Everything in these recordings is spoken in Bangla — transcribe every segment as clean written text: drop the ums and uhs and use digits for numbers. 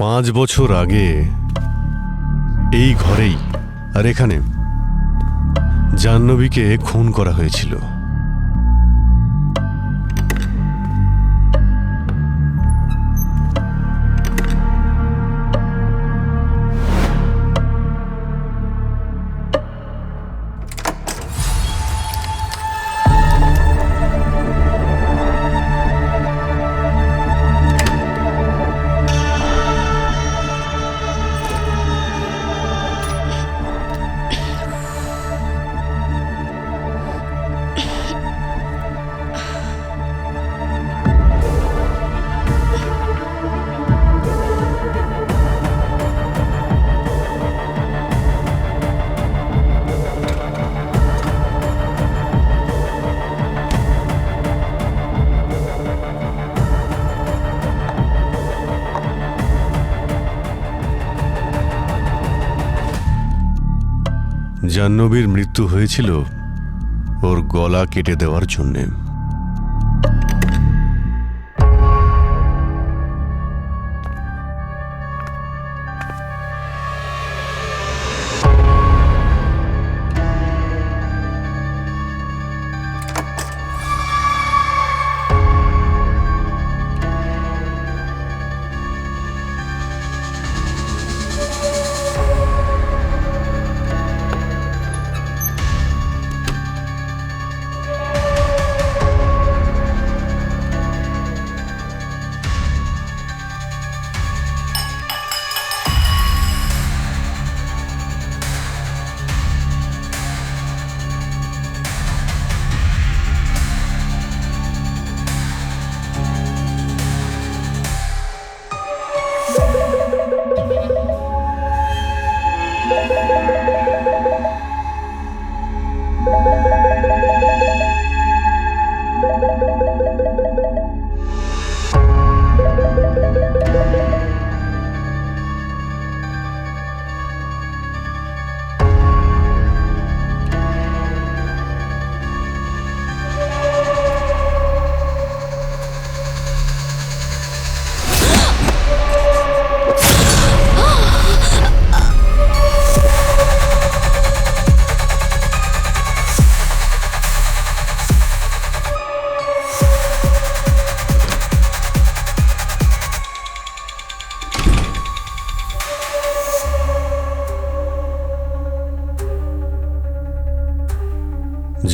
5 বছর আগে এই ঘরেই আর এখানে জাহ্নবীকে খুন করা হয়েছিল। জাহ্নবীর মৃত্যু হয়েছিল ওর গলা কেটে দেওয়ার জন্যে।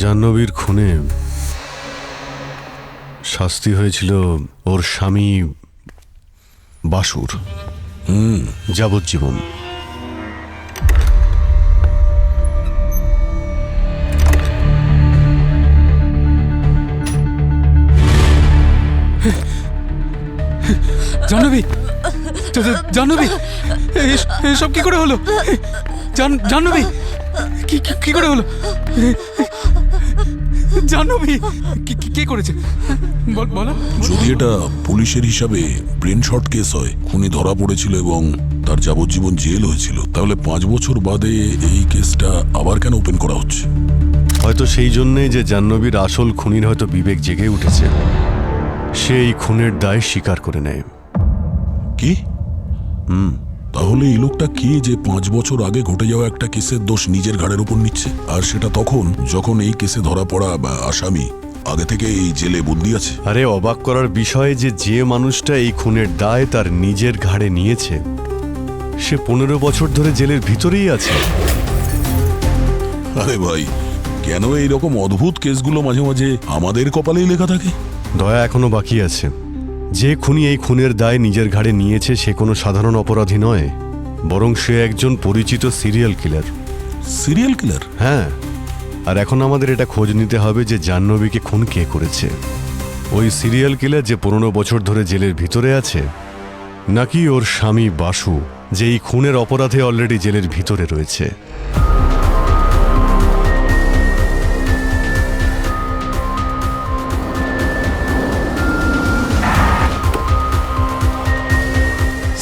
জাহ্নবীর খুনে শাস্তি হয়েছিল ওর স্বামী বাসুর যাবজ্জীবন। জাহ্নবী, জাহ্নবী, এসব কি করে হলো? জাহ্নবী, কি করে হলো? জাহ্নবী কি করেছে বলো। যদি এটা পুলিশের হিসাবে ব্রেন শর্ট কেস হয়, খুনি ধরা পড়েছিল এবং তার যাবজ্জীবন জেল হয়েছিল, তাহলে 5 বছর বাদে এই কেসটা আবার কেন ওপেন করা হচ্ছে? হয়তো সেই জন্যেই যে জাহ্নবীর আসল খুনির হয়তো বিবেক জেগে উঠেছে, সে এই খুনের দায় স্বীকার করে নেয়। কি? তাহলে এই লোকটা কে যে 5 বছর আগে ঘটে যাওয়া একটা কেসের দোষ নিজের ঘাড়ের উপর নিচ্ছে, আর সেটা তখন যখন এই কেসে ধরা পড়া বা আসামি আগে থেকে এই জেলে বন্দি আছে। আরে অবাক করার বিষয় যে মানুষটা এই খুনের দায় তার নিজের ঘাড়ে নিয়েছে, সে 15 বছর ধরে জেলের ভিতরেই আছে। আরে ভাই, কেন এইরকম অদ্ভুত কেসগুলো মাঝে মাঝে আমাদের কপালেই লেখা থাকে? দয়া এখনো বাকি আছে। যে খুনি এই খুনের দায় নিজের ঘাড়ে নিয়েছে সে কোনো সাধারণ অপরাধী নয়, বরং সে একজন পরিচিত সিরিয়াল কিলার। Serial killer? হ্যাঁ, আর এখন আমাদের এটা খোঁজ নিতে হবে যে জাহ্নবীকে খুন কে করেছে। ওই সিরিয়াল কিলার যে 15 বছর ধরে জেলের ভিতরে আছে, নাকি ওর স্বামী বাসু যে এই খুনের অপরাধে অলরেডি জেলের ভিতরে রয়েছে।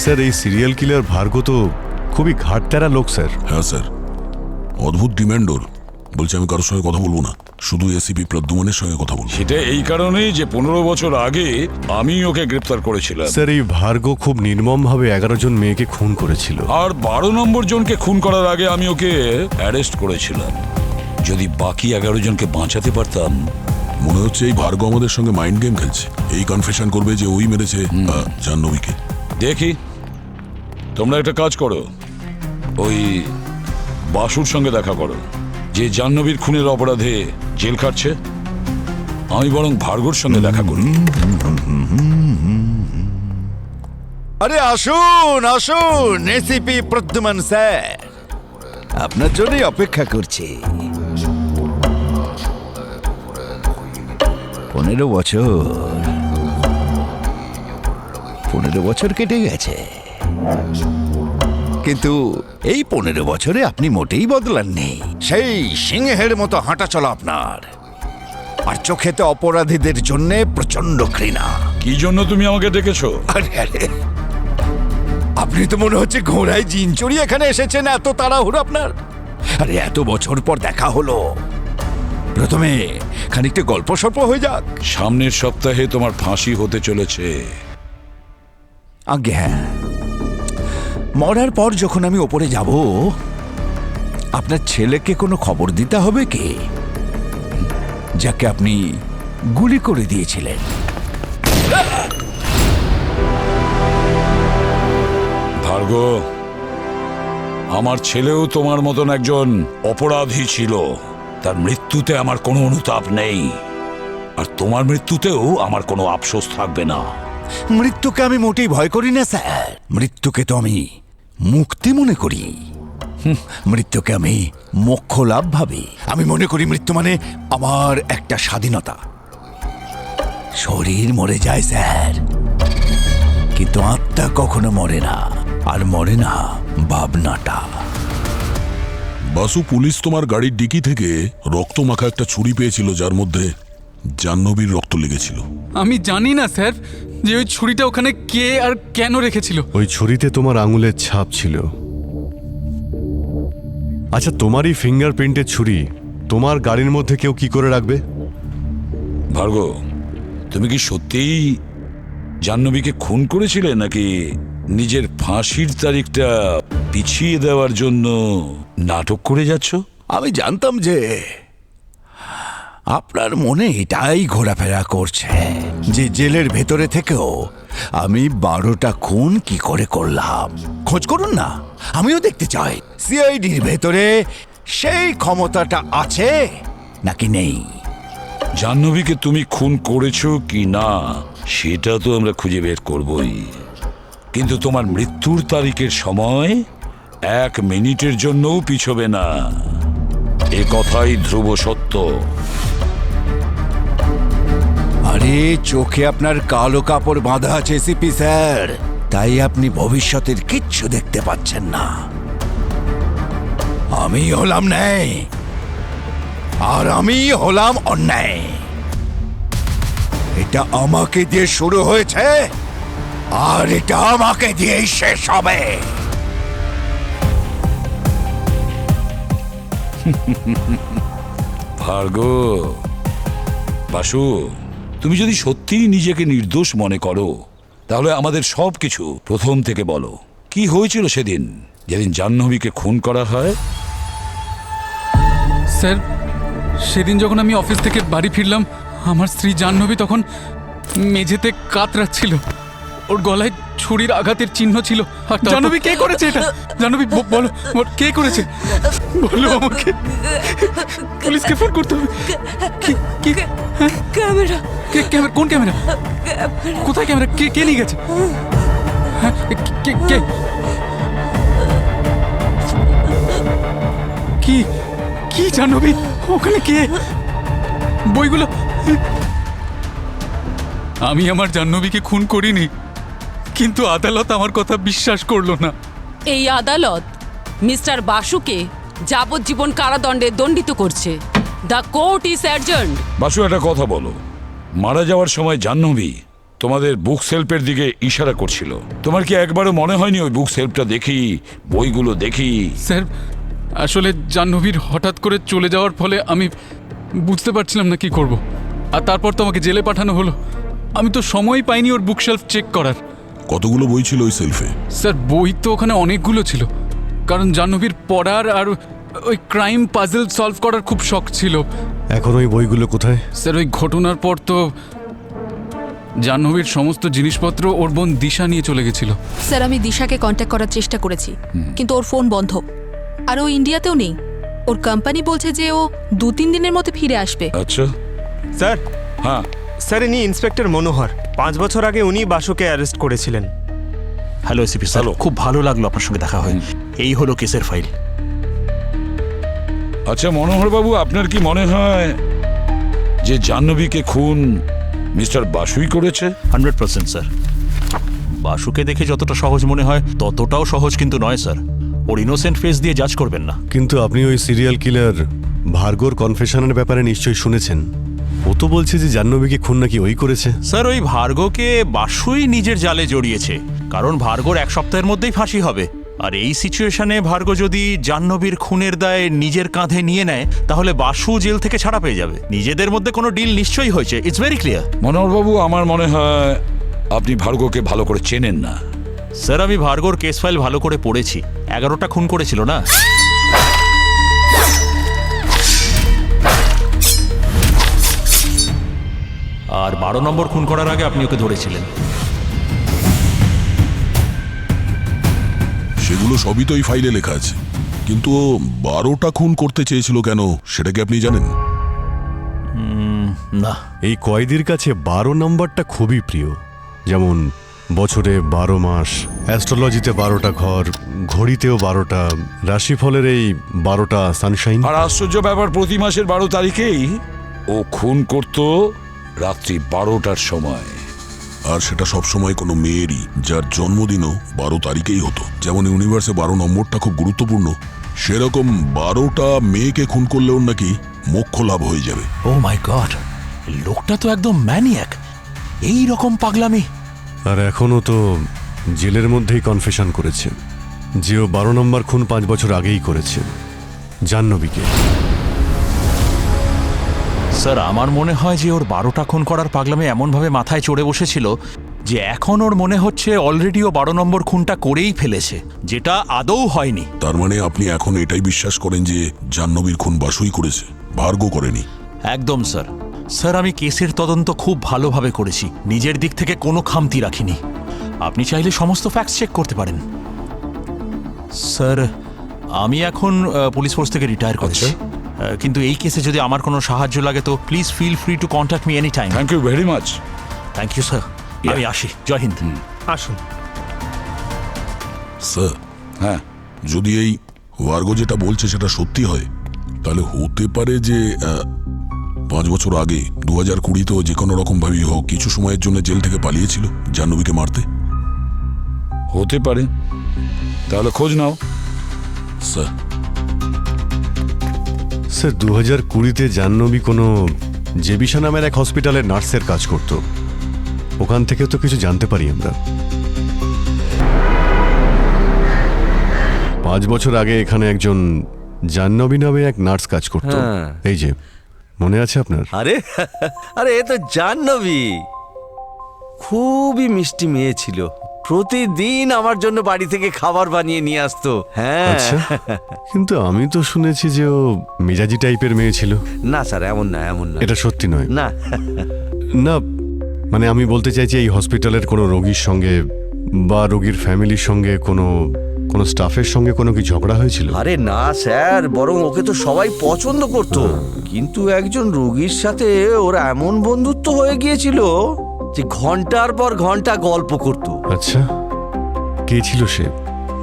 স্যার, এই সিরিয়াল কিলার ভার্গব তো খুবই ঘাটতেরা লোক স্যার। হ্যাঁ স্যার, অদ্ভুত ডিমান্ড ওর। বলছে আমি কারোর সঙ্গে কথা বলবো না। শুধু এসিপি প্রদ্যুমনের সঙ্গে কথা বলবো। সেটা এই কারণেই যে 15 বছর আগে আমি ওকে গ্রেপ্তার করেছিলাম, স্যার, এই ভার্গ খুব নির্মমভাবে 11 জন মেয়েকে খুন করেছিল। আর 12 নম্বর জনকে খুন করার আগে আমি ওকে অ্যারেস্ট করেছিলাম। যদি বাকি 11 জনকে বাঁচাতে পারতাম। মনে হচ্ছে এই ভার্গ আমাদের সঙ্গে মাইন্ড গেম খেলছে। এই কনফেশন করবে যে ওই মেরেছে জাহ্নবীকে। দেখি, তোমরা একটা কাজ করো, ওই বাসুর সঙ্গে দেখা করো, যে জাহ্নবীর খুনের অপরাধে জেল খাটছে। আমি বরং ভার্গর সঙ্গে দেখা করি। আরে আসুন আসুন, এসিপি প্রদ্যুমন স্যার, আপনার জন্যই অপেক্ষা করছি। 15 বছর কেটে গেছে, কিন্তু এই 15 বছরে আপনি মোটেই বদলাননি। সেই সিংহের মতো হাঁটা চলা আপনার, আর চোখেতে অপরাধীদের জন্য প্রচন্ড ঘৃণা। কি জন্য তুমি আমাকে ডেকেছো? আরে আরে, আপনি তো মনে হচ্ছে ঘোড়ায় জিন চড়িয়ে এখানে এসেছেন, এত তাড়াহুড়ো আপনার। আরে এত বছর পর দেখা হলো, প্রথমে খানিকটা গল্প সল্প হয়ে যাক। সামনের সপ্তাহে তোমার ফাঁসি হতে চলেছে। আজ্ঞে হ্যাঁ, মরার পর যখন আমি ওপরে যাব, আপনার ছেলেকে কোনো খবর দিতে হবে কি, যাকে আপনি গুলি করে দিয়েছিলেন? ভার্গ, আমার ছেলেও তোমার মতন একজন অপরাধী ছিল। তার মৃত্যুতে আমার কোনো অনুতাপ নেই, আর তোমার মৃত্যুতেও আমার কোনো আফসোস থাকবে না। মৃত্যুকে আমি মোটেই ভয় করি না স্যার, মৃত্যুকে তো আমি মুক্তি মনে করি। মৃত্যুকে আমি মোক্ষ লাভ ভাবি। আমি মনে করি মৃত্যু মানে আমার একটা স্বাধীনতা। শরীর মরে যায় স্যার, কিন্তু আত্মা কখনো মরে না, আর মরে না ভাবনাটা। বাসু, পুলিশ তোমার গাড়ির ডিকি থেকে রক্ত মাখা একটা ছুরি পেয়েছিল, যার মধ্যে জাহ্নবীর রক্ত লেগেছিল। আমি জানি না স্যার যে ওই ছুরিটা ওখানে কে আর কেন রেখেছিল। ওই ছুরিতে তোমার আঙুলের ছাপ ছিল। আচ্ছা, তোমারই ফিঙ্গারপ্রিন্টের ছুরি তোমার গাড়ির মধ্যে কেউ কি করে রাখবে? ভার্গ, তুমি কি সত্যিই জাহ্নবীকে খুন করেছিলে, নাকি নিজের ফাঁসির তারিখটা পিছিয়ে দেওয়ার জন্য নাটক করে যাচ্ছ? আমি জানতাম যে আপনার মনে এটাই ঘোরাফেরা করছে, যে জেলের ভেতরে থেকেও আমি 12টা খুন কি করে করলাম। খোঁজ করুন না, আমিও দেখতে চাই সিআইডির ভেতরে সেই ক্ষমতাটা আছে নাকি নেই। জাহ্নবীকে তুমি খুন করেছো কি না সেটা তো আমরা খুঁজে বের করবই, কিন্তু তোমার মৃত্যুর তারিখের সময় 1 মিনিটের জন্যও পিছবে না। এ কথাই ধ্রুব সত্য। আরে চোখে আপনার কালো কাপড় বাঁধা আছে সিপি স্যার, তাই আপনি ভবিষ্যতের কিচ্ছু দেখতে পাচ্ছেন না। আমি হলাম ন্যায়, আর আমি হলাম অন্যায়। এটা আমাকে দিয়ে শুরু হয়েছে, আর এটা আমাকে দিয়েই শেষ হবে। ভার্গ, বাসু, তুমি যদি সত্যিই নিজেকে নির্দোষ মনে করো, তাহলে আমাদের সবকিছু প্রথম থেকে বলো। কি হয়েছিল সেদিন, যেদিন জাহ্নবীকে খুন করা হয়? স্যার, সেদিন যখন আমি অফিস থেকে বাড়ি ফিরলাম, আমার স্ত্রী জাহ্নবী তখন মেঝেতে কাতরাচ্ছিল। ওর গলায় ছুরির আঘাতের চিহ্ন ছিল। জাহ্নবী, কে করেছে এটা? জাহ্নবী, বলো কে করেছে, বলো আমাকে। পুলিশকে ফোন করতে হবে। ক্যামেরা। কোন ক্যামেরা? কোথায় ক্যামেরা? কে নিয়ে গেছে? হ্যাঁ, কে? কি জাহ্নবী, ওখানে কে? বইগুলো। আমি আমার জাহ্নবীকে খুন করিনি, কিন্তু আদালত আমার কথা বিশ্বাস করলো না। এই আদালত মিস্টার বাসুকে যাবজ্জীবন কারাদণ্ডে দণ্ডিত করছে। The court is adjourned. Basu, একটা কথা বলো, মারা যাওয়ার সময় জাহ্নবী তোমাদের বুক সেলফের দিকে ইশারা করছিল। তোমার কি একবারও মনে হয়নি ওই বুক সেলফটা দেখি, বইগুলো দেখি? স্যার, আসলে জাহ্নবীর হঠাৎ করে চলে যাওয়ার ফলে আমি বুঝতে পারছিলাম না কি করব। আর তারপর তো আমাকে জেলে পাঠানো হলো। আমি তো সময় পাইনি ওর বুকশেলফ চেক করার। কতগুলো বই ছিল ওই সেলফে? স্যার বই তো ওখানে অনেকগুলো ছিল, কারণ জাহ্নবীর পড়ার আর ওই ক্রাইম পাজল সলভ করার খুব শখ ছিল। এখন ওই বইগুলো কোথায়? স্যার ওই ঘটনার পর তো জাহ্নবীর সমস্ত জিনিসপত্র ওর বোন দিশা নিয়ে চলে গেছিল। স্যার আমি দিশাকে কন্ট্যাক্ট করার চেষ্টা করেছি, কিন্তু ওর ফোন বন্ধ। আর ও ইন্ডিয়াতেও নেই। ওর কোম্পানি বলছে যে ও 2-3 দিনের মধ্যে ফিরে আসবে। আচ্ছা, স্যার, হ্যাঁ, স্যার ইনি ইন্সপেক্টর মনোহর। 5 বছর আগে উনি বাসুকে অ্যারেস্ট করেছিলেন। Hello ACP sir, hello. খুব ভালো লাগলো আপনার সঙ্গে দেখা হয়ে। এই হলো কেসের ফাইল। আচ্ছা মনোহর বাবু, আপনার কি মনে হয় যে জাহ্নবীকে খুন মিস্টার বাসুই করেছে? 100% স্যার। বাসুকে দেখে যতটা সহজ মনে হয় ততটাও সহজ কিন্তু নয় স্যার। ওর ইনোসেন্ট ফেস দিয়ে জাজ করবেন না। কিন্তু আপনি ওই সিরিয়াল কিলার ভার্গোর কনফেশনের ব্যাপারে নিশ্চয়ই শুনেছেন। ও তো বলছে যে জাহ্নবীকে খুন নাকি ওই করেছে। স্যার ওই ভার্গোকে বাসুই নিজের জালে জড়িয়েছে, কারণ ভার্গোর 1 সপ্তাহের মধ্যেই ফাঁসি হবে। আর এই সিচুয়েশনে ভার্গো যদি জাহ্নবীর খুনের দায় নিজের কাঁধে নিয়ে নেয়, তাহলে বাসু জেল থেকে ছাড়া পেয়ে যাবে। নিজেদের মধ্যে কোনো ডিল নিশ্চয়ই হয়েছে। It's very clear. মনোহর বাবু, আমার মনে হয় আপনি ভার্গোকে ভালো করে চেনেন না। স্যার আমি ভার্গোর কেস ফাইল ভালো করে পড়েছি। 11টা খুন করেছিল না? আর 12 নম্বর খুন করার আগে আপনি ওকে ধরেছিলেন। সেগুলো সবই তো এই ফাইলে লেখা আছে, কিন্তু ও 12টা খুন করতে চেয়েছিল কেন সেটা কি আপনি জানেন? না। এই কয়েদির কাছে 12 নম্বরটা খুবই প্রিয়। যেমন বছরে 12 মাস, অ্যাস্ট্রোলজিতে 12টা ঘর, ঘড়িতেও 12টা, রাশিফলের এই 12টা সানশাইন। আর আশ্চর্য ব্যাপার, প্রতি মাসের 12 তারিখেই ও খুন করত রাত্রি 12টার সময়। আর সেটা সবসময় কোনো মেয়েরই যার জন্মদিনও 12 তারিখেই হতো। যেমন ইউনিভার্সে 12 নম্বরটা খুব গুরুত্বপূর্ণ, সেরকম 12টা মেয়েকে খুন করলেও নাকি মোক্ষ লাভ হয়ে যাবে। ও মাই গড, লোকটা তো একদম ম্যানিয়াক। এই রকম পাগলামি। আর এখনও তো জেলের মধ্যেই কনফেশন করেছে যে ও 12 নম্বর খুন 5 বছর আগেই করেছে, জাহ্নবীকে। স্যার আমার মনে হয় যে ওর 12টা খুন করার পাগলামি এমনভাবে মাথায় চড়ে বসেছিল যে এখন ওর মনে হচ্ছে অলরেডি ও 12 নম্বর খুনটা করেই ফেলেছে, যেটা আদৌ হয়নি। তার মানে আপনি এখন এটাই বিশ্বাস করেন যে জাহ্নবীর খুন বাসুই করেছে, ভার্গো করেনি? একদম স্যার। স্যার আমি কেসের তদন্ত খুব ভালোভাবে করেছি, নিজের দিক থেকে কোনো খামতি রাখিনি। আপনি চাইলে সমস্ত ফ্যাক্টস চেক করতে পারেন। স্যার আমি এখন পুলিশ ফোর্স থেকে রিটায়ার করেছি, কিন্তু এই কেসে যদি আমার কোনো সাহায্য লাগে তো please feel free to contact me any time. Thank you very much. Thank you sir. আমি আসি। জয় হিন্দ। আসুন। স্যার, হ্যাঁ, যদি এই ভার্গো যেটা বলছে সেটা সত্যি হয়, তাহলে হতে পারে যে 5 বছর আগে 2020-তেও যে কোনো রকম ভাবেই হোক কিছু সময়ের জন্য জেল থেকে পালিয়েছিল জাহ্নবীকে মারতে। হতে পারে। তাহলে খোঁজ নাও। স্যার, স্যার 2020-তে জাহ্নবী কোনো জেবিশা নামের এক হসপিটালে নার্সের কাজ করত। ওখান থেকে তো কিছু জানতে পারি আমরা। 5 বছর আগে এখানে একজন জাহ্নবী নামে এক নার্স কাজ করত। হ্যাঁ। এই যে মনে আছে আপনার? আরে আরে এ তো জাহ্নবী। খুবই মিষ্টি মেয়ে ছিল, প্রতিদিন আমার জন্য বাড়ি থেকে খাবার বানিয়ে নিয়ে আসতো। হ্যাঁ। আচ্ছা, কিন্তু আমি তো শুনেছি যে ও মেজাজি টাইপের মেয়ে ছিল। না স্যার, এমন না, এমন না। এটা সত্যি নয়? না। না, মানে আমি বলতে চাইছি এই হসপিটালের কোনো রোগীর সঙ্গে বা রোগীর ফ্যামিলির সঙ্গে কোনো স্টাফের সঙ্গে কোনো কি ঝগড়া হয়েছিল? আরে না স্যার, বরং ওকে তো সবাই পছন্দ করত। কিন্তু একজন রোগীর সাথে ওর এমন বন্ধুত্ব হয়ে গিয়েছিল যে ঘন্টার পর ঘন্টা গল্প করত। আচ্ছা, কে ছিল সে?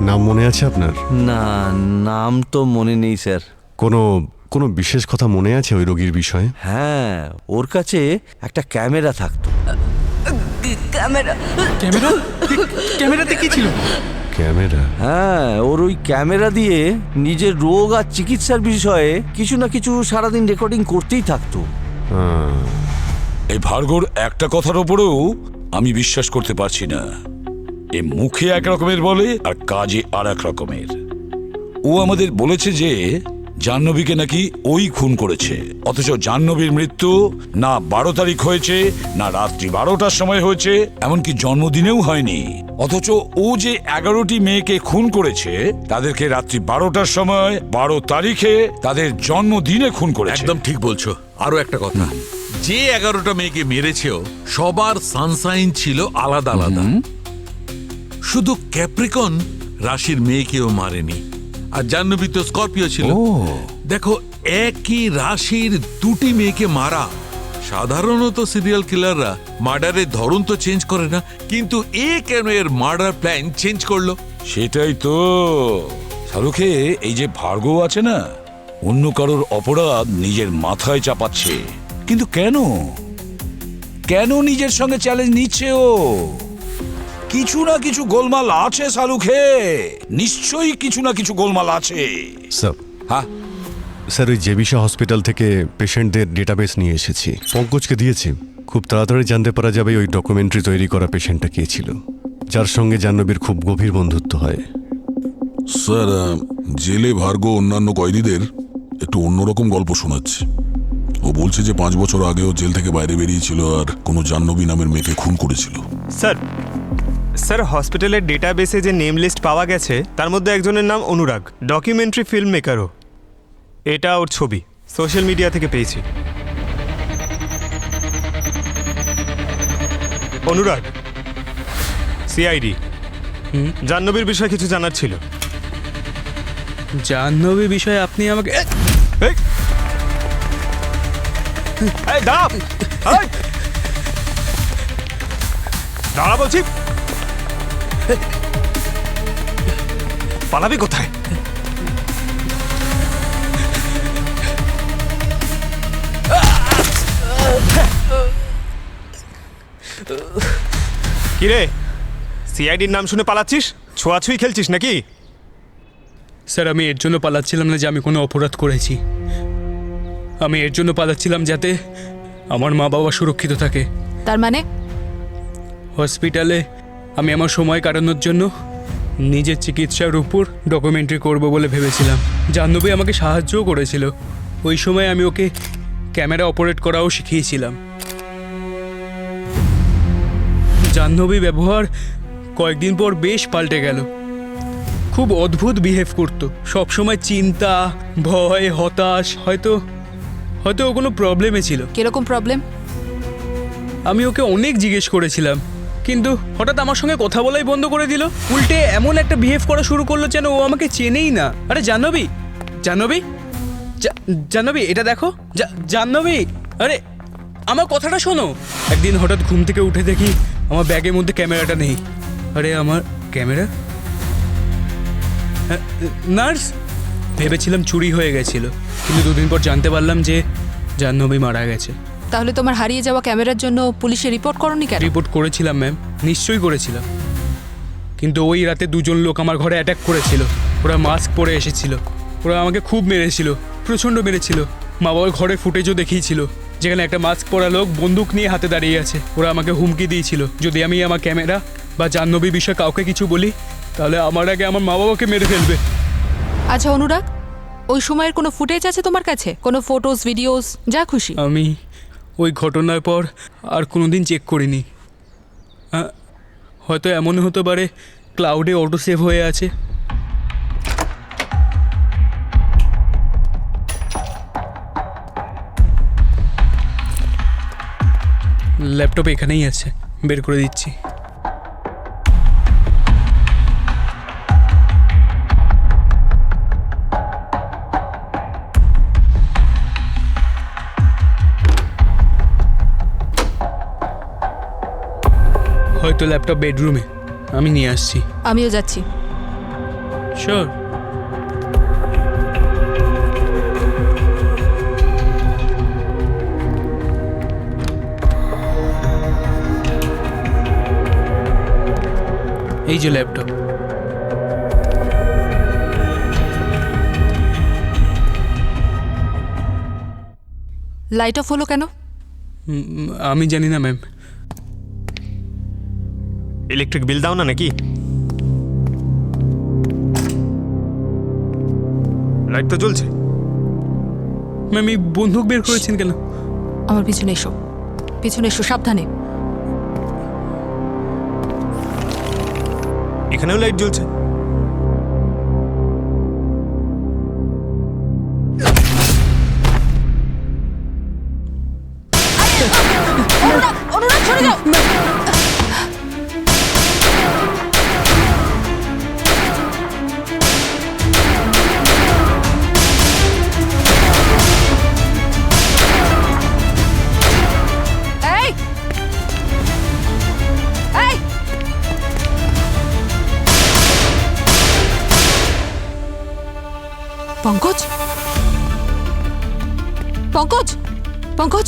নাম মনে আছে আপনার? না, নাম তো মনে নেই স্যার। কোনো বিশেষ কথা মনে আছে ওই রোগীর বিষয়ে? হ্যাঁ, ওর কাছে একটা ক্যামেরা থাকতো। ক্যামেরা? ক্যামেরাতে কি ছিল? ক্যামেরা? হ্যাঁ, ওর ওই ক্যামেরা দিয়ে নিজের রোগ আর চিকিৎসার বিষয়ে কিছু না কিছু সারাদিন রেকর্ডিং করতেই থাকতো। এই ভার্গোর একটা কথার ওপরেও আমি বিশ্বাস করতে পারছি না। এ মুখে এক রকমের বলে আর কাজে আর এক রকমের। ও আমাদের বলেছে যে জাহ্নবীকে নাকি ওই খুন করেছে, অথচ জাহ্নবীর মৃত্যু না 12 তারিখ হয়েছে, না রাত্রি 12টার সময় হয়েছে, এমনকি জন্মদিনেও হয়নি। অথচ ও যে 11টি মেয়েকে খুন করেছে তাদেরকে রাত্রি 12টার সময় 12 তারিখে তাদের জন্মদিনে খুন করেছে। একদম ঠিক বলছো। আরো একটা কথা, যে 11টা মেয়েকে মেরেছেও সবার সানসাইন ছিল আলাদা আলাদা। শুধু ক্যাপ্রিকন রাশির মেয়েকেও মারেনি, আর জাহ্নবী তো স্করপিও ছিল। দেখো, একই রাশির দুটি মেয়েকে মারা, সাধারণত সিরিয়াল কিলাররা মার্ডারের ধরন তো চেঞ্জ করে না, কিন্তু এ কেন এর মার্ডার প্ল্যান চেঞ্জ করলো? সেটাই তো শাহরুখে, এই যে ভার্গব আছে না, অন্য কারোর অপরাধ নিজের মাথায় চাপাচ্ছে। কিন্তু কেন কেন নিজের সঙ্গে চ্যালেঞ্জ নিচ্ছে ও? কিছু না কিছু গোলমাল আছে শাহরুখে, নিশ্চয়ই কিছু না কিছু গোলমাল আছে। স্যার, হ্যাঁ স্যার, ওই জেবিশা হসপিটাল থেকে পেশেন্টদের ডেটাবেস নিয়ে এসেছি, পঙ্কজকে দিয়েছি। খুব তাড়াতাড়ি জানতে পারা যাবে ওই ডকুমেন্টারি তৈরি করা পেশেন্টটা কে ছিল, যার সঙ্গে জাহ্নবীর খুব গভীর বন্ধুত্ব হয়। স্যার, জেলে ভার্গ অন্যান্য কয়েদিদের একটু অন্যরকম গল্প শোনাচ্ছে। ও বলছে যে 5 বছর আগেও জেল থেকে বাইরে বেরিয়েছিল আর কোনো জাহ্নবী নামের মেয়েকে খুন করেছিল। স্যার হসপিটালের ডেটাবেসে যে নেম লিস্ট পাওয়া গেছে তার মধ্যে একজনের নাম অনুরাগ, ডকুমেন্টারি ফিল্ম মেকারও। এটা ওর ছবি, সোশ্যাল মিডিয়া থেকে পেয়েছি। অনুরাগ, সিআইডি। জাহ্নবীর বিষয়ে কিছু জানার ছিল। জাহ্নবী বিষয়ে আপনি আমাকে দাঁড়া বলছি, পালাবি কোথায়? কিরে, সিআইডির নাম শুনে পালাচ্ছিস? ছোঁয়াছুঁই খেলছিস নাকি? স্যার, আমি এর জন্য পালাচ্ছিলাম না যে আমি কোনো অপরাধ করেছি। আমি এর জন্য পালাচ্ছিলাম যাতে আমার মা বাবা সুরক্ষিত থাকে। তার মানে হসপিটালে আমি আমার সময় কাটানোর জন্য নিজের চিকিৎসার উপর ডকুমেন্টারি করব বলে ভেবেছিলাম। জাহ্নবী আমাকে সাহায্যও করেছিল। ওই সময় আমি ওকে ক্যামেরা অপারেট করাও শিখিয়েছিলাম। জাহ্নবী ব্যবহার কয়েকদিন পর বেশ পাল্টে গেল। খুব অদ্ভুত বিহেভ করতো, সবসময় চিন্তা, ভয়, হতাশ। হয়তো ও কোনো প্রবলেমে ছিল। কিরকম প্রবলেম? আমি ওকে অনেক জিজ্ঞেস করেছিলাম, কিন্তু হঠাৎ আমার সঙ্গে কথা বলাই বন্ধ করে দিল। উল্টে এমন একটা বিহেভ করা শুরু করলো যেন ও আমাকে চেনেই না। আরে জাহ্নবী, জাহ্নবী, জাহ্নবী, এটা দেখো। জাহ্নবী, আরে আমার কথাটা শোনো। একদিন হঠাৎ ঘুম থেকে উঠে দেখি আমার ব্যাগের মধ্যে ক্যামেরাটা নেই। আরে আমার ক্যামেরা? নার্স, ভেবেছিলাম চুরি হয়ে গেছিল, কিন্তু 2 দিন পর জানতে পারলাম যে জাহ্নবী মারা গেছে। তাহলে তোমার হারিয়ে যাওয়া ক্যামেরার জন্য পুলিশে রিপোর্ট করনি কেন? রিপোর্ট করেছিলাম ম্যাম, নিশ্চয়ই করেছিলাম, কিন্তু ওই রাতে 2 জন লোক আমার ঘরে অ্যাটাক করেছিল। ওরা মাস্ক পরে এসেছিল। ওরা আমাকে খুব মেরেছিল, প্রচণ্ড মেরেছিল। মা বাবার ঘরে ফুটেজও দেখিয়েছিল, যেখানে একটা মাস্ক পরা লোক বন্দুক নিয়ে হাতে দাঁড়িয়ে আছে। ওরা আমাকে হুমকি দিয়েছিল, যদি আমি আমার ক্যামেরা বা জাহ্নবী বিষয়ে কাউকে কিছু বলি তাহলে আমার আগে আমার মা বাবাকে মেরে ফেলবে। আচ্ছা অনুরাগ, ওই সময়ের কোনো ফুটেজ আছে তোমার কাছে? কোনো ফটোস, ভিডিওস, যা খুশি? আমি ওই ঘটনার পর আর কোনোদিন চেক করিনি। হয়তো এমন হতে পারে ক্লাউডে অটো সেভ হয়ে আছে। ল্যাপটপ এখানেই আছে, বের করে দিচ্ছি। হয়তো ল্যাপটপ বেডরুমে, আমি নিয়ে আসছি। আমিও যাচ্ছি। শিওর। এই যে ল্যাপটপ। লাইট অফ হলো কেন? আমি জানি না ম্যাম। ইলেকট্রিক বিল দাও না নাকি? লাইট তো জ্বলছে। ম্যাম এই বন্দুক বের করেছেন কেন? আমার পিছনে এসো, পিছনে এসো, সাবধানে। এখানেও লাইট জ্বলছে। অনুরাগ সরে যাও। এই এই পঙ্কজ, পঙ্কজ, পঙ্কজ,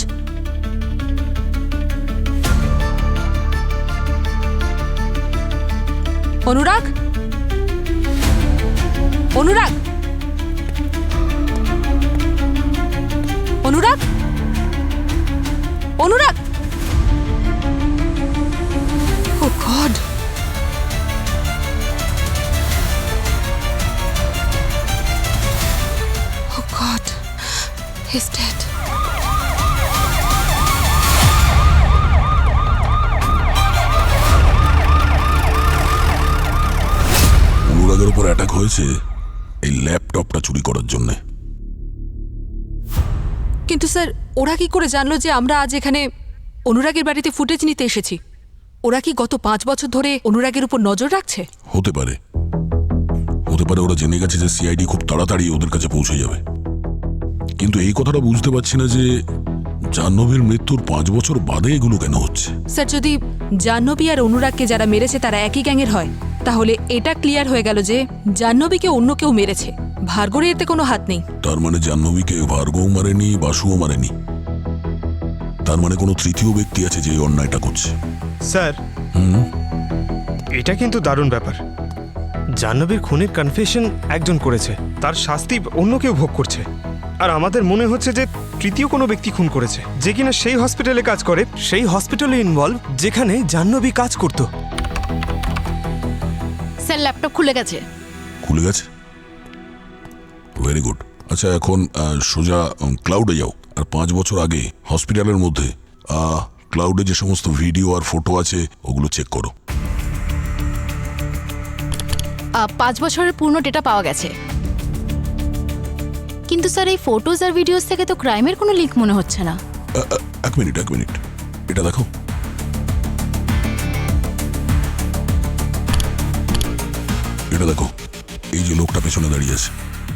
অনুরাগ, অনুরাগ, অনুরাগ, অনুরাগ। ও গড, ও গড, he's dead. অনুরাগের উপর অ্যাটাক হয়েছে এই ল্যাপটপটা চুরি করার জন্যে। কিন্তু স্যার ওরা কি করে জানলো যে আমরা আজ এখানে অনুরাগের বাড়িতে ফুটেজ নিতে এসেছি? ওরা কি গত 5 বছর ধরে অনুরাগের উপর নজর রাখছে? হতে পারে, হতে পারে ওরা জেনে গেছে যে সিআইডি খুব তাড়াতাড়ি ওদের কাছে পৌঁছে যাবে। কিন্তু এই কথাটা বুঝতে পারছি না যে জাহ্নবীর মৃত্যুর 5 বছর বাদে এগুলো কেন হচ্ছে। স্যার যদি জাহ্নবী আর অনুরাগকে যারা মেরেছে তারা একই গ্যাংয়ের হয়, তাহলে এটা ক্লিয়ার হয়ে গেল যে জাহ্নবীকে অন্য কেউ মেরেছে, ভার্গবের এতে কোনো হাত নেই। তার মানে জাহ্নবীকে ভার্গব মারেনি, বাসুও মারেনি। তার মানে কোনো তৃতীয় ব্যক্তি আছে যে এই অন্যায়টা করছে। স্যার, এটা কিন্তু দারুণ ব্যাপার। জাহ্নবীর খুনের কনফেশন একজন করেছে, তার শাস্তি অন্য কেউ ভোগ করছে। আর আমাদের মনে হচ্ছে যে তৃতীয় কোনো ব্যক্তি খুন করেছে, যে কিনা সেই হসপিটালে কাজ করে, সেই হসপিটালে ইনভলভ যেখানে জাহ্নবী কাজ করত। স্যার ল্যাপটপ খুলে গেছে। খুলে গেছে? Very good. আচ্ছা, এখন সোজা ক্লাউডে যাও, আর 5 বছর আগে হসপিটালের মধ্যে ক্লাউডে যে সমস্ত ভিডিও আর ফটো আছে ওগুলো চেক করো। 5 বছরের পূর্ণ ডেটা পাওয়া গেছে, কিন্তু স্যার এই ফটোজ আর ভিডিওস থেকে তো ক্রাইমের কোনো লিঙ্ক মনে হচ্ছে না। এক মিনিট, এটা দেখো। এটা দেখো, এই যে লোকটা পেছনে দাঁড়িয়ে আছে,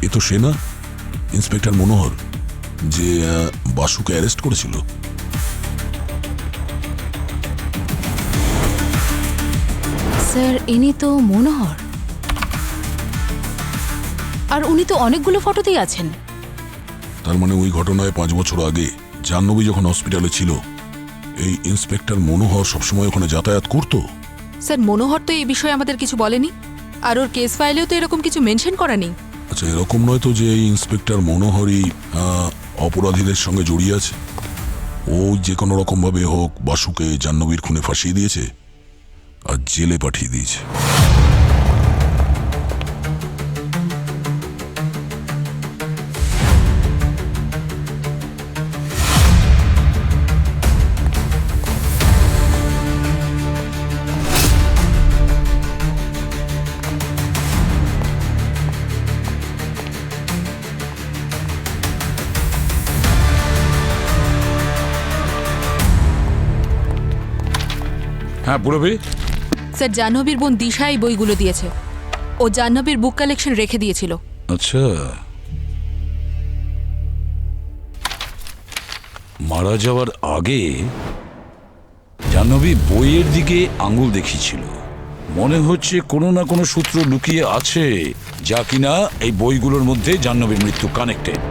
এ তো সে না ইন্সপেক্টর মনোহর, যে বাসুকে অ্যারেস্ট করেছিল। স্যার ইনি তো মনোহর, আর উনি তো অনেকগুলো ফটোতেই আছেন। তার মানে ওই ঘটনায় 5 বছর আগে জাহ্নবী যখন হসপিটালে ছিল, এই ইন্সপেক্টর মনোহর সবসময় ওখানে যাতায়াত করতো। স্যার মনোহর তো এই বিষয়ে আমাদের কিছু বলেনি, আর ওর কেস ফাইলেও তো এরকম কিছু মেনশন করা নেই। আচ্ছা, এরকম নয় তো যে এই ইন্সপেক্টর মনোহরই অপরাধীদের সঙ্গে জড়িয়ে আছে? ও যে কোনো রকম ভাবে হোক বাসুকে জাহ্নবীর খুনে ফাঁসিয়ে দিয়েছে আর জেলে পাঠিয়ে দিয়েছে। হ্যাঁ পুরবি, স্যার জাহ্নবীর বোন দিশা এই বইগুলো দিয়েছে, ও জাহ্নবীর বুক কালেকশন রেখে দিয়েছিল। আচ্ছা, মারা যাওয়ার আগে জাহ্নবী বইয়ের দিকে আঙুল দেখিয়েছিল। মনে হচ্ছে কোনো না কোনো সূত্র লুকিয়ে আছে যা কিনা এই বইগুলোর মধ্যে জাহ্নবীর মৃত্যু কানেক্টেড।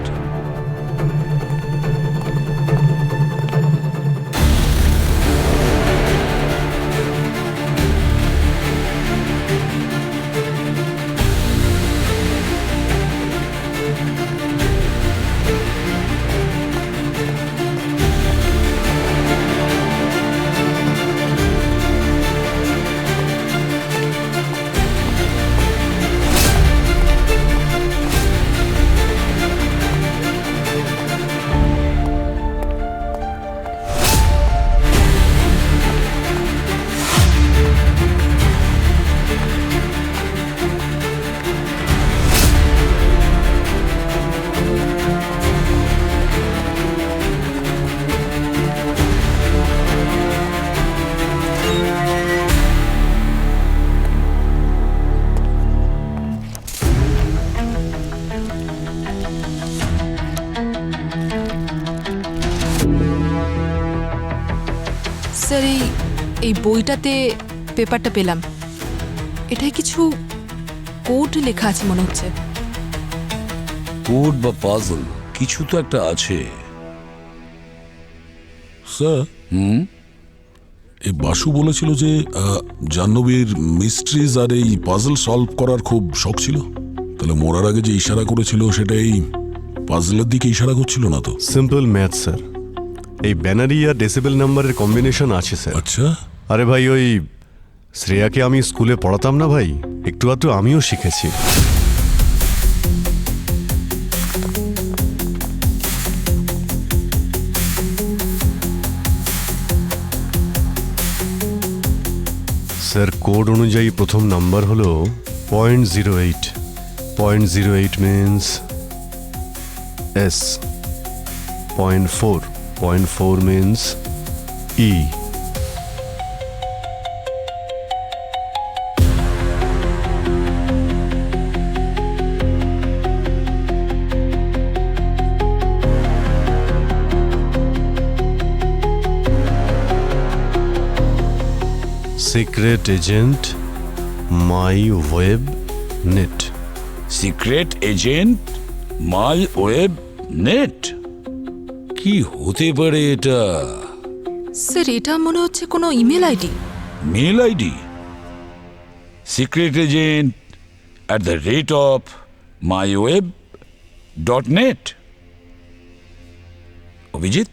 স্যার এই বইটাতে পেপারটা পেলাম, এটাই কিছু কোড লেখা আছে মনে হচ্ছে। কোড বা পাজল কিছু তো একটা আছে। স্যার এই বাসু বলেছিল যে জাহ্নবীর মিস্ট্রিজ আর এই পাজল সলভ করার খুব শখ ছিল। তাহলে মরার আগে যে ইশারা করেছিল সেটা এই পাজলের দিকে ইশারা করছিল না তো? Simple math sir. এই ব্যানারি আর ডেসিবেল নাম্বারের কম্বিনেশন আছে স্যার। আচ্ছা, আরে ভাই, ওই শ্রেয়াকে আমি স্কুলে পড়াতাম না ভাই, একটু আধটু আমিও শিখেছি। স্যার কোড অনুযায়ী প্রথম নাম্বার হলো 0.08। 0.08 means S. 0.4 0.4 means E. Secret agent my web net. Secret agent my web net, কি হতে পারে এটা? স্যার এটা মনে হচ্ছে কোনো email ID. Mail ID? Secret agent @myWeb.net। Abhijit,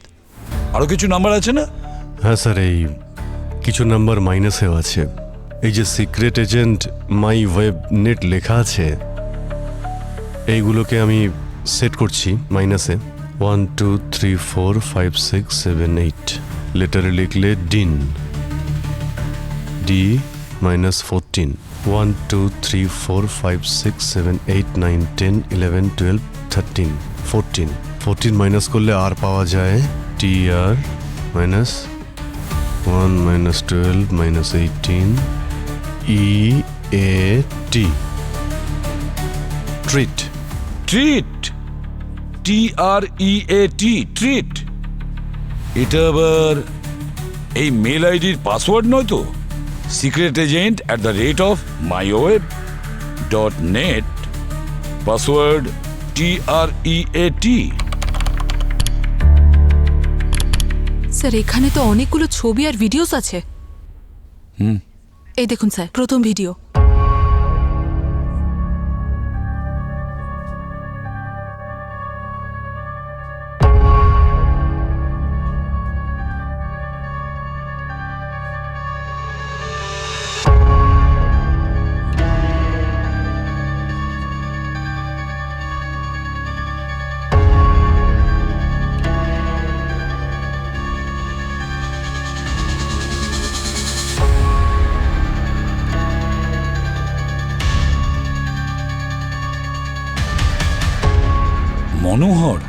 আরো কিছু নাম্বার আছে না? হ্যাঁ স্যার, এই কিছু নাম্বার মাইনাসেও আছে। এই যে secret agent my web net লেখা আছে, এইগুলোকে আমি সেট করছি মাইনাসে। 1 2 3 4 5 6 7 8। লেটারে লিখলে ডিন, ডি -14। 1 2 3 4 5 6 7 8 9 10 11 12 13 14। 14 মাইনাস করলে আর পাওয়া যায় T R minus 1 -12 -18 EAT। Treat. Treat, TREAT, treat. এটা আবার এই মেল আইডির পাসওয়ার্ড নয় তো? Secret agent @myWeb.net, password TREAT। Sir এখানে তো অনেকগুলো ছবি আর ভিডিওস আছে। এই দেখুন স্যার, প্রথম ভিডিও। মনোহর,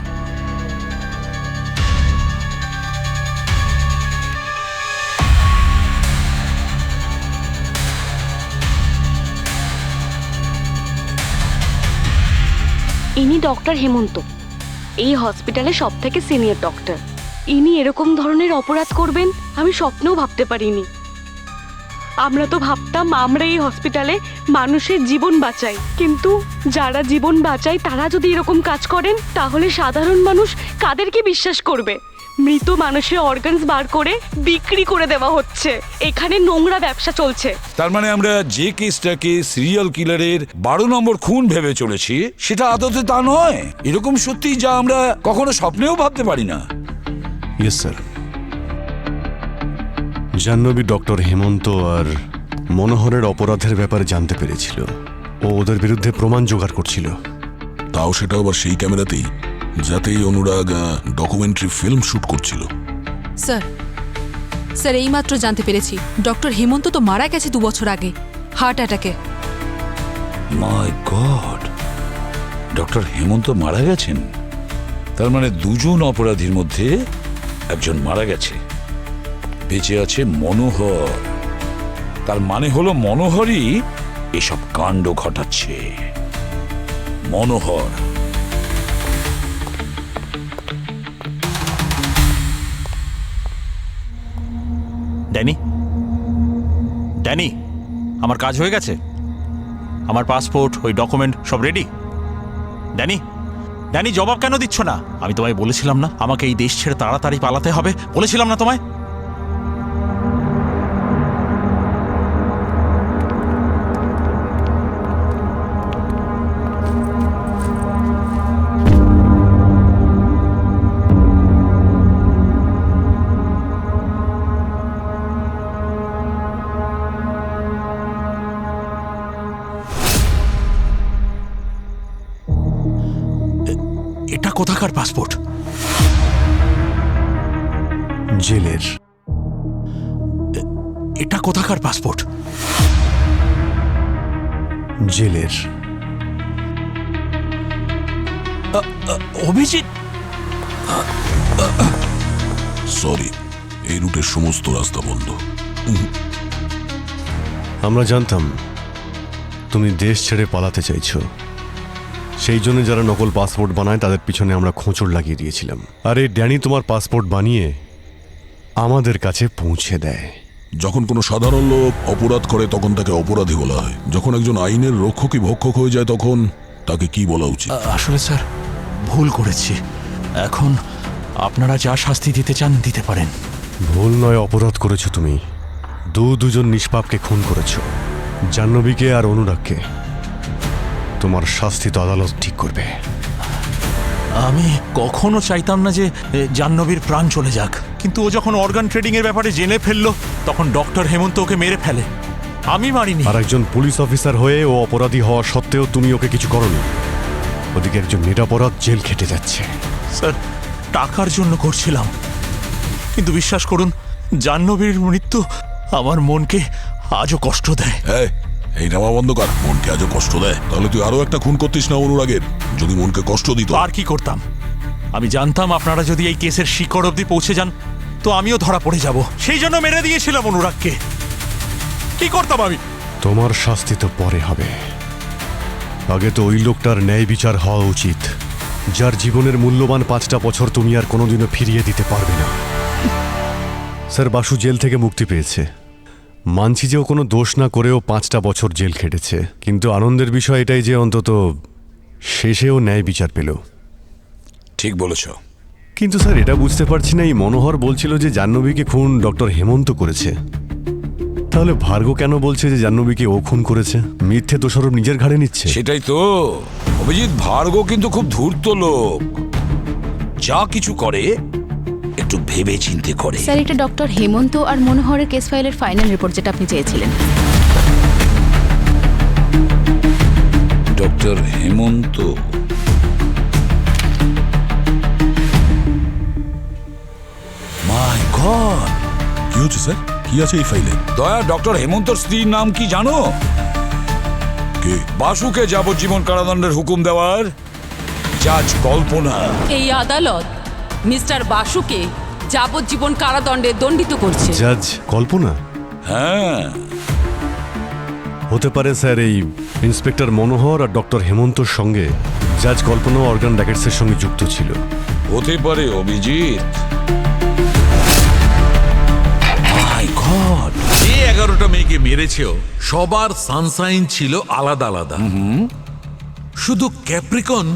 ইনি ডক্টর হেমন্ত, এই হসপিটালে সব থেকে সিনিয়র ডক্টর। ইনি এরকম ধরনের অপরাধ করবেন আমি স্বপ্নেও ভাবতে পারিনি। আমরা তো ভাবতাম আমরা এই হসপিটালে মানুষের জীবন বাঁচাই, কিন্তু যারা জীবন বাঁচায় তারা যদি এরকম কাজ করেন তাহলে সাধারণ মানুষ কাদেরকে বিশ্বাস করবে? মৃত মানুষের অর্গানস বার করে বিক্রি করে দেওয়া হচ্ছে, এখানে নোংরা ব্যবসা চলছে। তার মানে আমরা যে কেসটাকে সিরিয়াল কিলারের 12 নম্বর খুন ভেবে চলেছি সেটা আদতে তা নয়। এরকম সত্যি যা আমরা কখনো স্বপ্নেও ভাবতে পারি না। Yes sir. Jahnavi doctor Hemant আর মনোহরের অপরাধের ব্যাপারে জানতে পেরেছিল। ও ওদের বিরুদ্ধে প্রমাণ জোগাড় করছিল। তাও সেটা আবার সেই ক্যামেরাতেই যাতেই অনুরাগ ডকুমেন্টারি ফিল্ম শুট করছিল। স্যার স্যার এইমাত্র জানতে পেরেছি ডক্টর হেমন্ত তো মারা গেছে 2 বছর আগে, হার্ট অ্যাটাকে। মাই গড, ডক্টর হেমন্ত মারা গেছেন? তার মানে দুজন অপরাধীর মধ্যে একজন মারা গেছে, বেঁচে আছে মনোহর। তার মানে হলো মনোহরই এসব কাণ্ড ঘটাচ্ছে। মনোহর। ড্যানি, ড্যানি, আমার কাজ হয়ে গেছে? আমার পাসপোর্ট, ওই ডকুমেন্ট সব রেডি? ড্যানি, ড্যানি জবাব কেন দিচ্ছ না? আমি তোমায় বলেছিলাম না আমাকে এই দেশ ছেড়ে তাড়াতাড়ি পালাতে হবে? বলেছিলাম না তোমায়? এটা কোথাকার পাসপোর্ট? জেলের। এটা কোথাকার পাসপোর্ট? জেলের। অভিজিৎ, সরি, এই রুটের সমস্ত রাস্তা বন্ধ। আমরা জানতাম তুমি দেশ ছেড়ে পালাতে চাইছো, সেই জন্য যারা নকল পাসপোর্ট বানায় তাদের পিছনে আমরা খোঁচড় লাগিয়ে দিয়েছিলাম। আর এই ড্যানি তোমার পাসপোর্ট বানিয়ে আমাদের কাছে পৌঁছে দেয়। যখন কোনো সাধারণ লোক অপরাধ করে তখন তাকে অপরাধী বলা হয়, যখন একজন আইনের রক্ষকই ভক্ষক হয়ে যায় তখন তাকে কি বলা উচিত? আসলে স্যার ভুল করেছি। এখন আপনারা যা শাস্তি দিতে চান দিতে পারেন। ভুল নয়, অপরাধ করেছো তুমি। দুজন নিষ্পাপকে খুন করেছো, জাহ্নবীকে আর অনুরাগকে। তোমার শাস্তি তো আদালত ঠিক করবে। আমি কখনো চাইতাম না যে জাহ্নবীর প্রাণ চলে যাক, কিন্তু ও যখন অর্গান ট্রেডিং এর ব্যাপারে জেনে ফেললো তখন ডক্টর হেমন্ত ওকে মেরে ফেলে। আমি মারিনি। আর একজন পুলিশ অফিসার হয়ে ও অপরাধী হওয়া সত্ত্বেও তুমি ওকে কিছু করনি। ওদিকে একজন নিরপরাধ জেল খেটে যাচ্ছে। স্যার টাকার জন্য করছিলাম, কিন্তু বিশ্বাস করুন জাহ্নবীর মৃত্যু আমার মনকে আজও কষ্ট দেয়। এই নামা বন্ধ কর। মনকে আজও কষ্ট দেয়? তাহলে তুই আরো একটা খুন করতিস না অনুরাগের? যদি মনকে কষ্ট দিত আর কি করতাম? আমি জানতাম আপনারা যদি এই কেসের শিকড় অবধি পৌঁছে যান তো আমিও ধরা পড়ে যাব, সেই জন্য মেরে দিয়েছিলাম অনুরাগকে। কি করতাম আমি? তোমার শাস্তি তো পরে হবে। আগে তো ওই লোকটার ন্যায় বিচার হওয়া উচিত, যার জীবনের মূল্যবান 5টা বছর তুমি আর কোনোদিনও ফিরিয়ে দিতে পারবে না। স্যার, বাসু জেল থেকে মুক্তি পেয়েছে। মানছি যে ও কোনো দোষ না করেও 5টা বছর জেল খেটেছে, কিন্তু আনন্দের বিষয় এটাই যে অন্তত শেষেও ন্যায় বিচার পেল। ঠিক বলেছ। কিন্তু স্যার, এটা বুঝতে পারছি না, এই মনোহর বলছিল যে জাহ্নবীকে খুন ডক্টর হেমন্ত করেছে, তাহলে ভার্গ কেন বলছে যে জাহ্নবীকে ও খুন করেছে? মিথ্যে দোষারোপ নিজের ঘাড়ে নিচ্ছে। সেটাই তো অভিজিৎ, ভার্গ কিন্তু খুব ধূর্ত লোক, যা কিছু করে একটু ভেবে চিন্তে করে। স্যার, এটা ডক্টর হেমন্ত আর মনোহরের কেস ফাইলের ফাইনাল রিপোর্ট, যেটা আপনি চেয়েছিলেন। ডক্টর হেমন্ত, মাই গড! কি হচ্ছে স্যার? কি আছে এই ফাইলে? দয়া, ডক্টর হেমন্তর স্ত্রীর নাম কি জানো? কে? বাসুকে যাবজ্জীবন কারাদণ্ডের হুকুম দেওয়ার জাজ কল্পনা। এই আদালত মিস্টার বাসুকে যাবজ্জীবন কারাদণ্ডে দণ্ডিত করছে। জাজ কল্পনা? হ্যাঁ, হতে পারে স্যার এই ইন্সপেক্টর মনোহর আর ডক্টর হেমন্তর সঙ্গে জাজ কল্পনা অর্গান র্যাকেটসের সঙ্গে যুক্ত ছিল। হতে পারে অভিজিৎ। মাই গড! যে 11টা মেয়েকে মেরেছে সবার সানসাইন ছিল আলাদা আলাদা। শুধু ক্যাপ্রিকন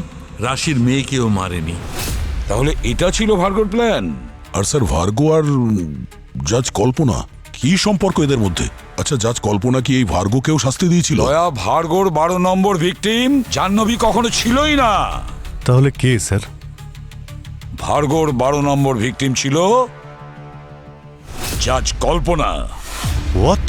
রাশির মেয়েকেও মারেনি। তাহলে এটা ছিল ভার্গর প্ল্যান? আর স্যার, ভার্গ আর জাজ কল্পনা কি সম্পর্ক এদের মধ্যে? আচ্ছা, জাজ কল্পনা কি এই ভার্গকেও শাস্তি দিয়েছিল? দয়া, ভার্গর 12 নম্বর ভিকটিম জাহ্নবী কখনো ছিলই না। তাহলে কে স্যার? ভার্গর 12 নম্বর ভিকটিম ছিল জাজ কল্পনা। হোয়াট?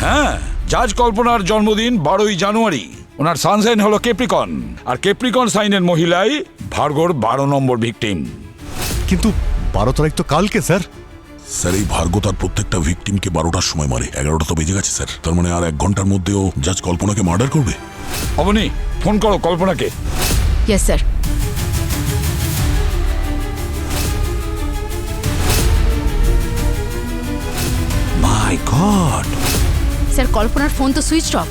হ্যাঁ, জাজ কল্পনার জন্মদিন 12ই জানুয়ারি। ওনার সানসাইন হলো কেপ্রিকন, আর কেপ্রিকন সাইনের মহিলাই ভার্গর 12 নম্বর ভিকটিম। কিন্তু 12 তারিখ তো কালকে স্যার। স্যার, এই ভার্গ তার প্রত্যেকটা ভিকটিমকে 12টার সময় মারে। 11টা তো বেজে গেছে স্যার। তার মানে আর 1 ঘন্টার মধ্যেও জাজ কল্পনাকে মার্ডার করবে। অবনি, ফোন করো কল্পনাকে। Yes sir. My God! Sir, কল্পনার ফোন তো সুইচ অফ।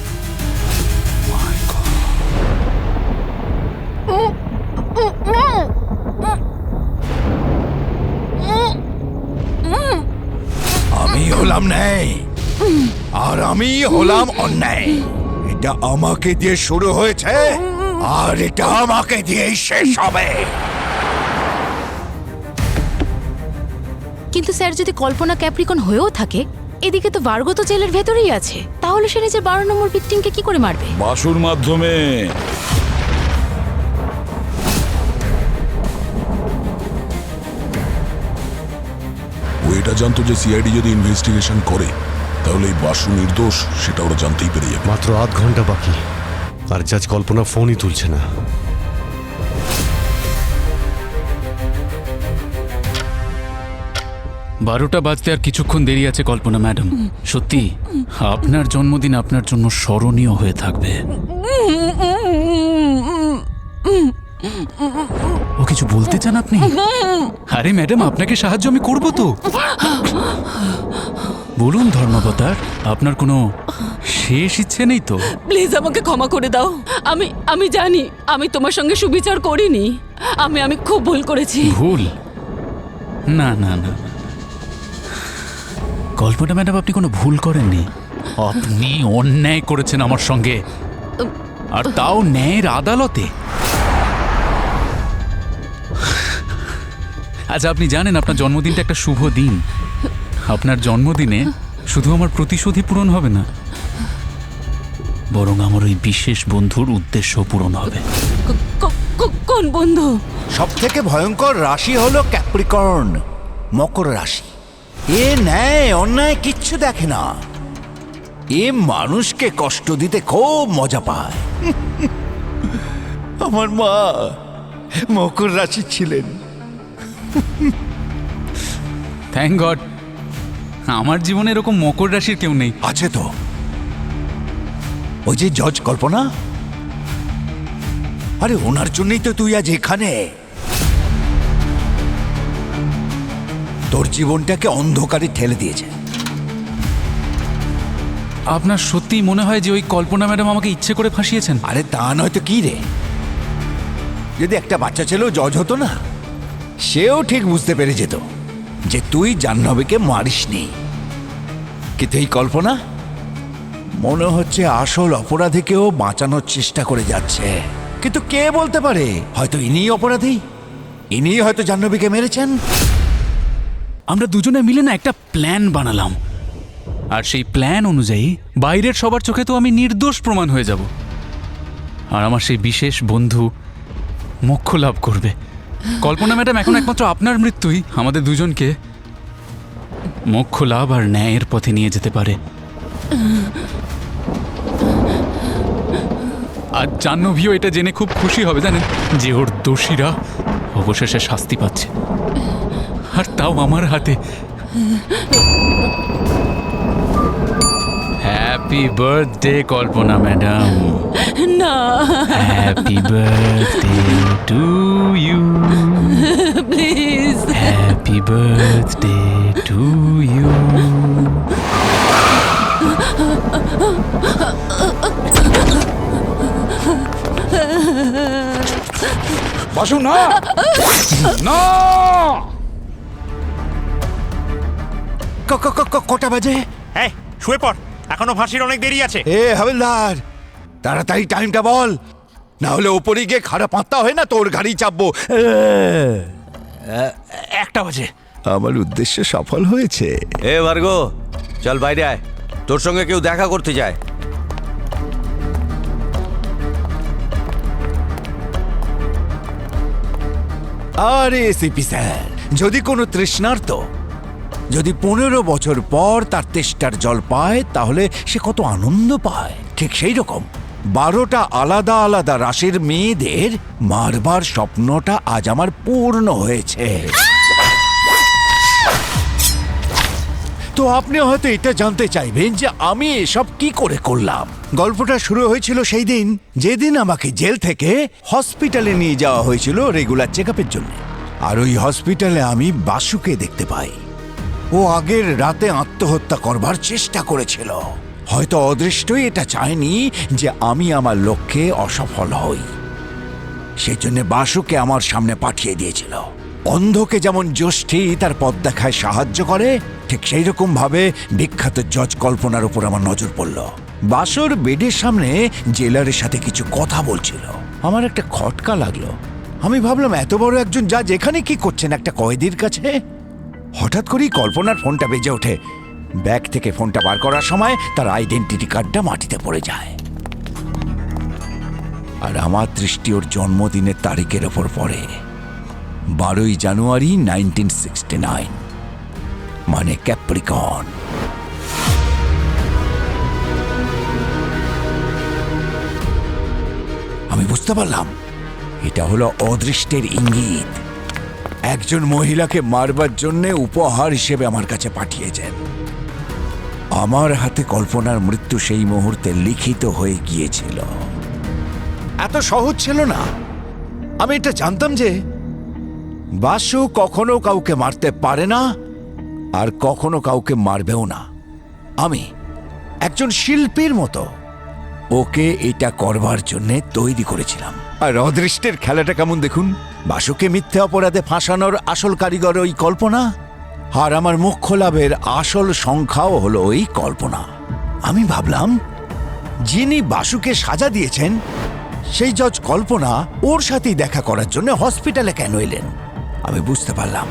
আমি হলাম আমি হলাম অন্যায়। এটা আমাকে দিয়ে শুরু হয়েছে আর এটা আমাকে দিয়েই শেষ হবে। কিন্তু স্যার, যদি কল্পনা ক্যাপ্রিকন হয়েও থাকে, এদিকে তো ভার্গো তো জেলের ভেতরেই আছে, তাহলে সে নিজের 12 নম্বর ভিকটিমকে কি করে মারবে? বাসুর মাধ্যমে। ও এটা জানতো যে সিআইডি যদি ইনভেস্টিগেশন করে তাহলে এই বাসু নির্দোষ সেটা ওরা জানতেই পেরে যাবে। মাত্র আধ ঘন্টা বাকি, আর জাজ কল্পনা ফোনই তুলছে না। বারোটা বাজতে আর কিছুক্ষণ দেরি আছে কল্পনা ম্যাডাম। সত্যি আপনার জন্মদিন আপনার জন্য স্মরণীয় হয়ে থাকবে। ও কিছু বলতে চান আপনি? আরে ম্যাডাম, আপনাকে সাহায্য আমি করব তো। বলুন ধর্মাবতার, আপনার কোনো শেষ ইচ্ছে নেই তো? প্লিজ আমাকে ক্ষমা করে দাও। আমি জানি আমি তোমার সঙ্গে সুবিচার করিনি। আমি খুব ভুল করেছি। ভুল? না না না, কল্পনা ম্যাডাম, আপনি কোনো ভুল করেননি। আপনি অন্যায় করেছেন আমার সঙ্গে, আর তাও ন্যায়ের আদালতে। আচ্ছা, আপনি জানেন আপনার জন্মদিনটা একটা শুভ দিন। আপনার জন্মদিনে শুধু আমার প্রতিশোধই পূরণ হবে না, বরং আমার ওই বিশেষ বন্ধুর উদ্দেশ্য পূরণ হবে। কোন বন্ধু? সব থেকে ভয়ঙ্কর রাশি হলো ক্যাপ্রিকর্ন, মকর রাশি। এ ন্যায় অন্যায় কিচ্ছু দেখে না। এ মানুষকে কষ্ট দিতে খুব মজা পায়। আমার মা মকর রাশি ছিলেন। থ্যাংক গড, আমার জীবনে এরকম মকর রাশির কেউ নেই। আছে তো, ওই যে জজ কল্পনা। আরে ওনার জন্যই তো তুই আজ এখানে। তোর জীবনটাকে অন্ধকারে ঠেলে দিয়েছে। আপনার সত্যি মনে হয় যে ওই কল্পনা ম্যাডাম আমাকে ইচ্ছে করে ফাঁসিয়েছেন? আরে তা নয়তো কি রে, যদি একটা বাচ্চা ছেলেও জজ হতো না, সেও ঠিক বুঝতে পেরে যেত যে তুই জাহ্নবীকে মারিসনি। কিন্তু এই কল্পনা মনে হচ্ছে আসল অপরাধীকেও বাঁচানোর চেষ্টা করে যাচ্ছে। কিন্তু কে বলতে পারে, হয়তো ইনিই অপরাধী, ইনিই হয়তো জাহ্নবীকে মেরেছেন। আমরা দুজনে মিলে না একটা প্ল্যান বানালাম, আর সেই প্ল্যান অনুযায়ী বাইরের সবার চোখে তো আমি নির্দোষ প্রমাণ হয়ে যাব, আর আমার সেই বিশেষ বন্ধু মোক্ষ লাভ করবে। কল্পনা ম্যাডাম, এখন একমাত্র আপনার মৃত্যুই আমাদের দুজনকে মোক্ষ লাভ আর ন্যায়ের পথে নিয়ে যেতে পারে। আর জাহ্নবীও এটা জেনে খুব খুশি হবে, জানেন, যে ওর দোষীরা অবশেষে শাস্তি পাচ্ছে, আর তাও আমার হাতে। Happy birthday Kalpana madam. না, happy birthday to you. Please. Happy birthday to you. Basu না, না। কটা বাজে? এই শুয়ে পড়, এখনো ফাঁসির অনেক দেরি আছে। এ হাবিলদার, তাড়াতাড়ি টাইমটা বল, না হলে ওপরে গিয়ে খারাপ পাত্তা হয় না তোর গাড়ি চাপবো। 1টা বাজে। আমার উদ্দেশ্য সফল হয়েছে। এ ভার্গো, চল বাইরে আয়, তোর সঙ্গে কেউ দেখা করতে যায়। আরে সিপি স্যার, যদি কোনো তৃষ্ণার্ত যদি 15 বছর পর তার তেষ্টার জল পায়, তাহলে সে কত আনন্দ পায়। ঠিক সেই রকম 12টা আলাদা আলাদা রাশির মেয়েদের মারবার স্বপ্নটা আজ আমার পূর্ণ হয়েছে। তো আপনি হয়তো এটা জানতে চাইবেন যে আমি এসব কি করে করলাম। গল্পটা শুরু হয়েছিল সেই দিন যেদিন আমাকে জেল থেকে হসপিটালে নিয়ে যাওয়া হয়েছিল রেগুলার চেকআপের জন্য। আর ওই হসপিটালে আমি বাসুকে দেখতে পাই। ও আগের রাতে আত্মহত্যা করবার চেষ্টা করেছিল। হয়তো অদৃষ্টই এটা চায়নি যে আমি আমার লক্ষ্যে অসফল হই, সেই জন্য বাসুকে আমার সামনে পাঠিয়ে দিয়েছিল। অন্ধকে যেমন জ্যোষ্ঠী তার পথ দেখায় সাহায্য করে, ঠিক সেই রকম ভাবে বিখ্যাত জজ কল্পনার উপর আমার নজর পড়ল। বাসুর বেডের সামনে জেলারের সাথে কিছু কথা বলছিল। আমার একটা খটকা লাগলো। আমি ভাবলাম এত বড় একজন জাজ এখানে কি করছেন একটা কয়েদির কাছে। হঠাৎ করেই কল্পনার ফোনটা বেজে ওঠে। ব্যাগ থেকে ফোনটা বার করার সময় তার আইডেন্টিটি কার্ডটা মাটিতে পড়ে যায়। আর আমার দৃষ্টি ওর জন্মদিনের তারিখের ওপর পড়ে, 12ই জানুয়ারি 1969, মানে ক্যাপ্রিকন। আমি বুঝতে পারলাম এটা হলো অদৃষ্টের ইঙ্গিত। একজন মহিলাকে মারবার জন্যে উপহার হিসেবে আমার কাছে পাঠিয়েছেন। আমার হাতে কল্পনার মৃত্যু সেই মুহূর্তে লিখিত হয়ে গিয়েছিল। এত সহজ ছিল না। আমি এটা জানতাম যে বাসু কখনো কাউকে মারতে পারে না, আর কখনো কাউকে মারবেও না। আমি একজন শিল্পীর মতো ওকে এটা করবার জন্য তৈরি করেছিলাম। আর অদৃষ্টের খেলাটা কেমন দেখুন। বাসুকে মিথ্যে অপরাধে ফাঁসানোর আসল কারিগর ওই কল্পনা, আর আমার মুখ্য লাভের আসল সংখ্যাও হলো ওই কল্পনা। আমি ভাবলাম যিনি বাসুকে সাজা দিয়েছেন সেই জজ কল্পনা ওর সাথেই দেখা করার জন্য হসপিটালে কেন এলেন। আমি বুঝতে পারলাম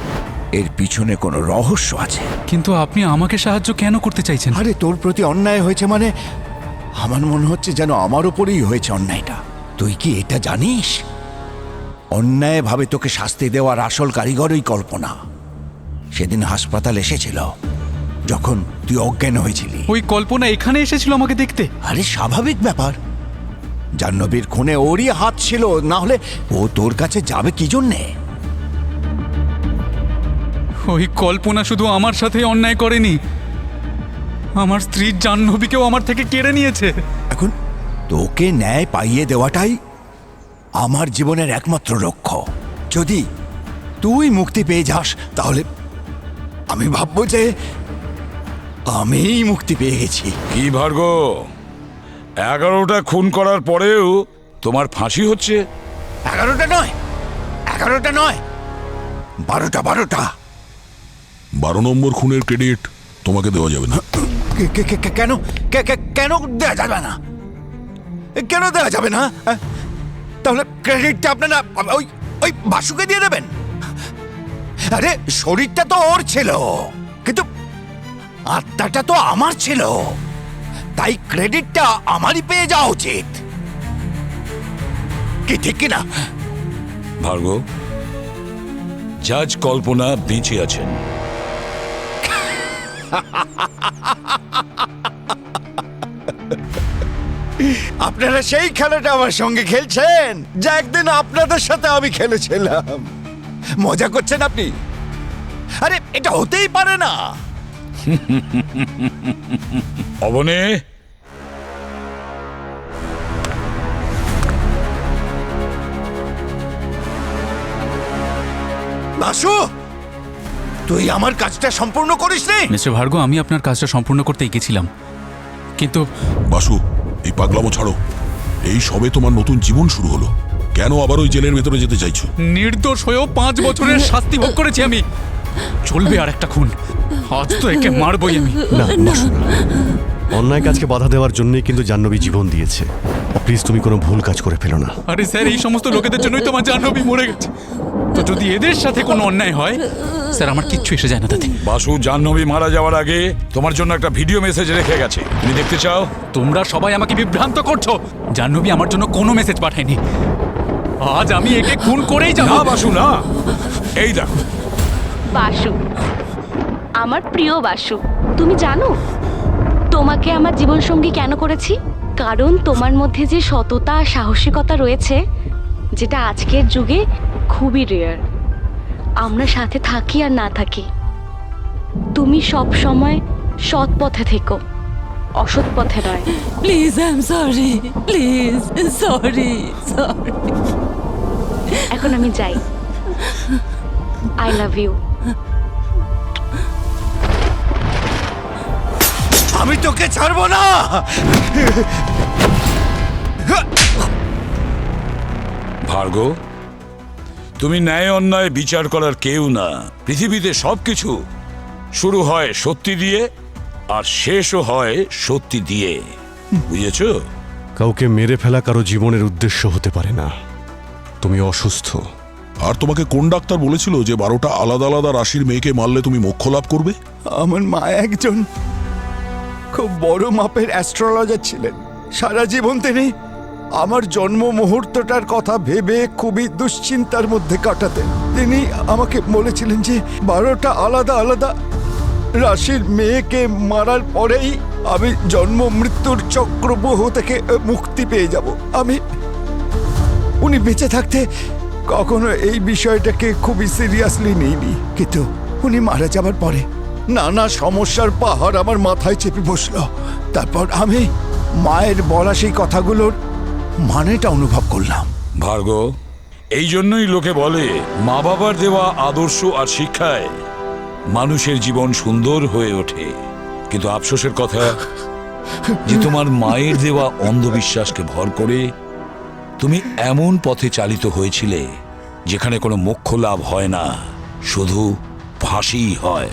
এর পিছনে কোনো রহস্য আছে। কিন্তু আপনি আমাকে সাহায্য কেন করতে চাইছেন? আরে তোর প্রতি অন্যায় হয়েছে মানে আমার মনে হচ্ছে যেন আমার উপরেই হয়েছে অন্যায়টা। তুই কি এটা জানিস? অন্যায়ভাবে তোকে শাস্তি দেওয়ার আসল কারিগর ওই কল্পনা। সেদিন হাসপাতাল এসেছিল যখন তুই অজ্ঞান হয়েছিলি। ওই কল্পনা এখানে এসেছিল আমাকে দেখতে? আরে স্বাভাবিক ব্যাপার। জাহ্নবীর খুনে ওরই হাত ছিল, না হলে ও তোর কাছে যাবে কি জন্যে? ওই কল্পনা শুধু আমার সাথে অন্যায় করেনি, আমার স্ত্রী জাহ্নবীকেও আমার থেকে কেড়ে নিয়েছে। এখন তোকে ন্যায় পাইয়ে দেওয়াটাই আমার জীবনের একমাত্র লক্ষ্য। যদি তুই মুক্তি পেয়ে যাস তাহলে আমি ভাববো যে আমিই মুক্তি পেয়ে গেছি। কি ভার্গ, 11টা খুন করার পরেও তোমার ফাঁসি হচ্ছে? 11টা নয়, 11টা নয়, 12টা। 12 নম্বর খুনের ক্রেডিট তোমাকে দেওয়া যাবে না। কেন কেন দেওয়া যাবে না? কেন দেওয়া যাবে না? তাহলে ক্রেডিটটা আপনারা ওই ওই বাসুকে দিয়ে দেবেন? আরে শরীরটা তো ওর ছিল, কিন্তু আত্মাটা তো আমার ছিল, তাই ক্রেডিটটা আমারই পেয়ে যাওয়া উচিত। কি ঠিক কিনা? ভার্গ, জাজ কল্পনা বেঁচে আছেন। আপনারা সেই খেলাটা আমার সঙ্গে খেলছেন যা একদিন আপনাদের সাথে আমি খেলেছিলাম। মজা করছেন আপনি? আরে এটা হতেই পারে না। অবনে, বাসু, তুই আমার কাজটা সম্পূর্ণ করিসনি। মিস্টার ভার্গ, আমি আপনার কাজটা সম্পূর্ণ করতে গেছিলাম, কিন্তু বাসু, এই পাগলামো ছাড়ো। এই সবে তোমার নতুন জীবন শুরু হলো, কেন আবার ওই জেলের ভেতরে যেতে চাইছো? নির্দোষ হয়েও 5 বছরের শাস্তি ভোগ করেছি আমি। চলবে আর একটা খুন, আজ তো একে মারবই আমি। না বাসু, অন্যায় কাজকে বাধা দেওয়ার জন্যই কিন্তু জাহ্নবী জীবন দিয়েছে। প্লিজ তুমি কোনো ভুল কাজ করে ফেলো না। আরে স্যার, এই সমস্ত লোকেদের জন্যই তো আমার জাহ্নবী মরে গেছে। তো যদি এদের সাথে কোনো অন্যায় হয়, স্যার আমার কিচ্ছু এসে যায় না তাতে। বাসু জাহ্নবী মারা যাওয়ার আগে তোমার জন্য একটা ভিডিও মেসেজ রেখে গেছে, তুমি দেখতে চাও? তোমরা সবাই আমাকে বিভ্রান্ত করছো। জাহ্নবী আমার জন্য কোনো মেসেজ পাঠায়নি। আজ আমি একে খুন করেই যাব। না বাসু, না। এই দেখো বাসু, আমার প্রিয় বাসু, তুমি জানো তোমাকে আমার জীবনসঙ্গী কেন করেছি? কারণ তোমার মধ্যে যে সততা আর সাহসিকতা রয়েছে, যেটা আজকের যুগে খুবই রেয়ার। আমরা সাথে থাকি আর না থাকি, তুমি সব সময় সৎ পথে থেকো, অসৎ পথে নয়। Please, I am sorry, please, sorry. এখন আমি যাই। I love you. আমি তোকে ছাড়বো না। ভার্গ, তুমি ন্যায় অন্যায় বিচার করার কেউ না। পৃথিবীতে সবকিছু শুরু হয় সত্যি দিয়ে আর শেষও হয় সত্যি দিয়ে, বুঝেছো? কাউকে মেরে ফেলা কারো জীবনের উদ্দেশ্য হতে পারে না। তুমি অসুস্থ। আর তোমাকে কোন ডাক্তার বলেছিল যে 12টা আলাদা আলাদা রাশির মেয়েকে মারলে তুমি মোক্ষ লাভ করবে? আমার মা একজন খুব বড় মাপের অ্যাস্ট্রোলজার ছিলেন। সারা জীবন তিনি আমার জন্ম মুহূর্তটার কথা ভেবে খুবই দুশ্চিন্তার মধ্যে কাটাতেন। তিনি আমাকে বলেছিলেন যে 12টা আলাদা আলাদা রাশির মেয়েকে মারার পরেই আমি জন্ম মৃত্যুর চক্রব্যূহ থেকে মুক্তি পেয়ে যাব। উনি বেঁচে থাকতে কখনো এই বিষয়টাকে খুবই সিরিয়াসলি নিইনি, কিন্তু উনি মারা যাবার পরে নানা সমস্যার পাহাড় আমার মাথায় চেপে বসলো। তারপর আমি মায়ের বলা সেই কথাগুলোর মানেটা অনুভব করলাম। ভার্গ, এই জন্যই লোকে বলে মা বাবার দেওয়া আদর্শ আর শিক্ষায় মানুষের জীবন সুন্দর হয়ে ওঠে। কিন্তু আফসোসের কথা যে তোমার মায়ের দেওয়া অন্ধবিশ্বাসকে ভর করে তুমি এমন পথে চালিত হয়েছিলে যেখানে কোনো মোক্ষ লাভ হয় না, শুধু ফাঁসিই হয়।